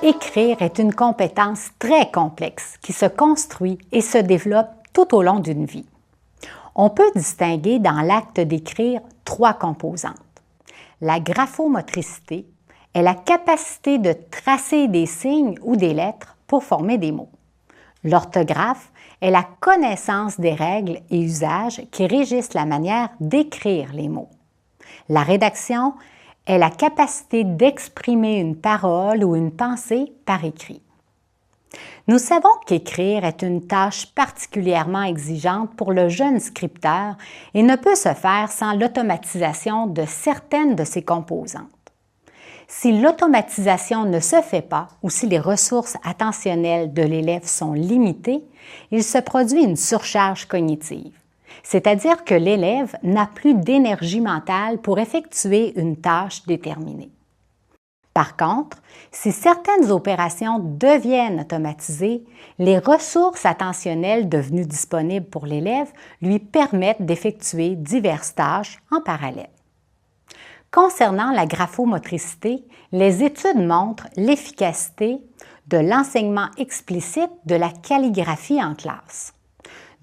Écrire est une compétence très complexe qui se construit et se développe tout au long d'une vie. On peut distinguer dans l'acte d'écrire 3 composantes. La graphomotricité est la capacité de tracer des signes ou des lettres pour former des mots. L'orthographe est la connaissance des règles et usages qui régissent la manière d'écrire les mots. La rédaction est la capacité d'exprimer une parole ou une pensée par écrit. Nous savons qu'écrire est une tâche particulièrement exigeante pour le jeune scripteur et ne peut se faire sans l'automatisation de certaines de ses composantes. Si l'automatisation ne se fait pas ou si les ressources attentionnelles de l'élève sont limitées, il se produit une surcharge cognitive, c'est-à-dire que l'élève n'a plus d'énergie mentale pour effectuer une tâche déterminée. Par contre, si certaines opérations deviennent automatisées, les ressources attentionnelles devenues disponibles pour l'élève lui permettent d'effectuer diverses tâches en parallèle. Concernant la graphomotricité, les études montrent l'efficacité de l'enseignement explicite de la calligraphie en classe,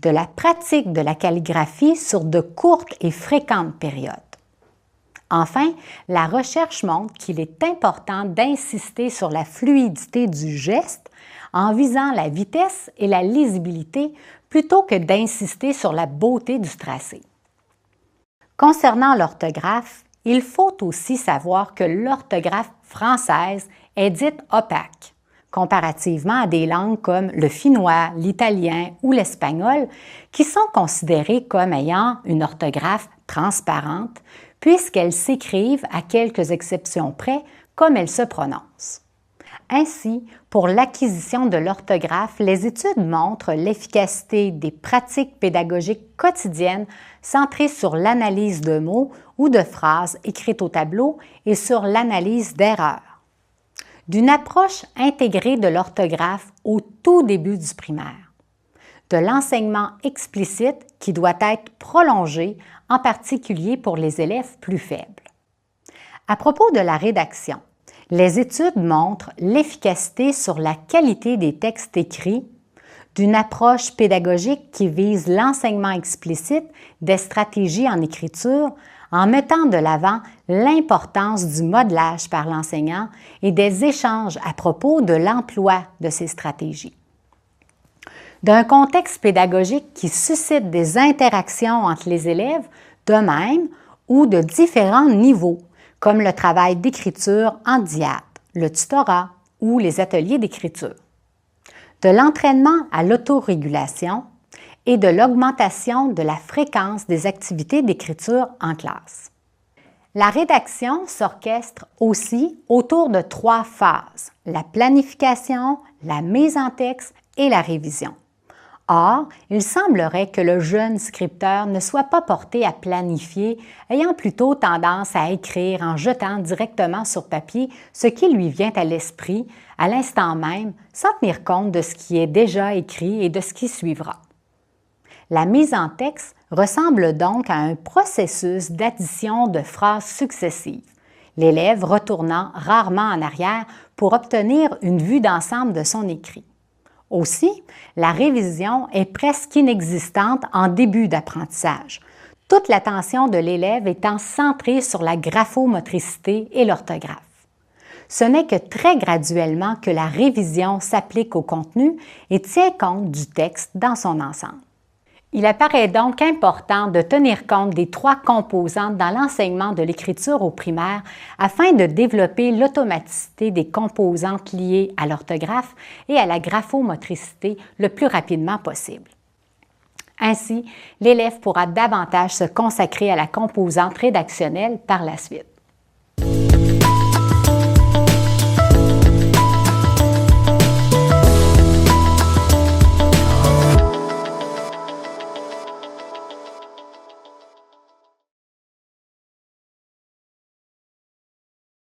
de la pratique de la calligraphie sur de courtes et fréquentes périodes. Enfin, la recherche montre qu'il est important d'insister sur la fluidité du geste en visant la vitesse et la lisibilité plutôt que d'insister sur la beauté du tracé. Concernant l'orthographe, il faut aussi savoir que l'orthographe française est dite opaque, comparativement à des langues comme le finnois, l'italien ou l'espagnol, qui sont considérées comme ayant une orthographe transparente, puisqu'elles s'écrivent, à quelques exceptions près, comme elles se prononcent. Ainsi, pour l'acquisition de l'orthographe, les études montrent l'efficacité des pratiques pédagogiques quotidiennes centrées sur l'analyse de mots ou de phrases écrites au tableau et sur l'analyse d'erreurs. D'une approche intégrée de l'orthographe au tout début du primaire. De l'enseignement explicite qui doit être prolongé, en particulier pour les élèves plus faibles. À propos de la rédaction, les études montrent l'efficacité sur la qualité des textes écrits, d'une approche pédagogique qui vise l'enseignement explicite des stratégies en écriture en mettant de l'avant l'importance du modelage par l'enseignant et des échanges à propos de l'emploi de ces stratégies. D'un contexte pédagogique qui suscite des interactions entre les élèves de même ou de différents niveaux, comme le travail d'écriture en diade, le tutorat ou les ateliers d'écriture. De l'entraînement à l'autorégulation et de l'augmentation de la fréquence des activités d'écriture en classe. La rédaction s'orchestre aussi autour de 3 phases, la planification, la mise en texte et la révision. Or, il semblerait que le jeune scripteur ne soit pas porté à planifier, ayant plutôt tendance à écrire en jetant directement sur papier ce qui lui vient à l'esprit à l'instant même, sans tenir compte de ce qui est déjà écrit et de ce qui suivra. La mise en texte ressemble donc à un processus d'addition de phrases successives, l'élève retournant rarement en arrière pour obtenir une vue d'ensemble de son écrit. Aussi, la révision est presque inexistante en début d'apprentissage, toute l'attention de l'élève étant centrée sur la graphomotricité et l'orthographe. Ce n'est que très graduellement que la révision s'applique au contenu et tient compte du texte dans son ensemble. Il apparaît donc important de tenir compte des 3 composantes dans l'enseignement de l'écriture au primaire afin de développer l'automaticité des composantes liées à l'orthographe et à la graphomotricité le plus rapidement possible. Ainsi, l'élève pourra davantage se consacrer à la composante rédactionnelle par la suite.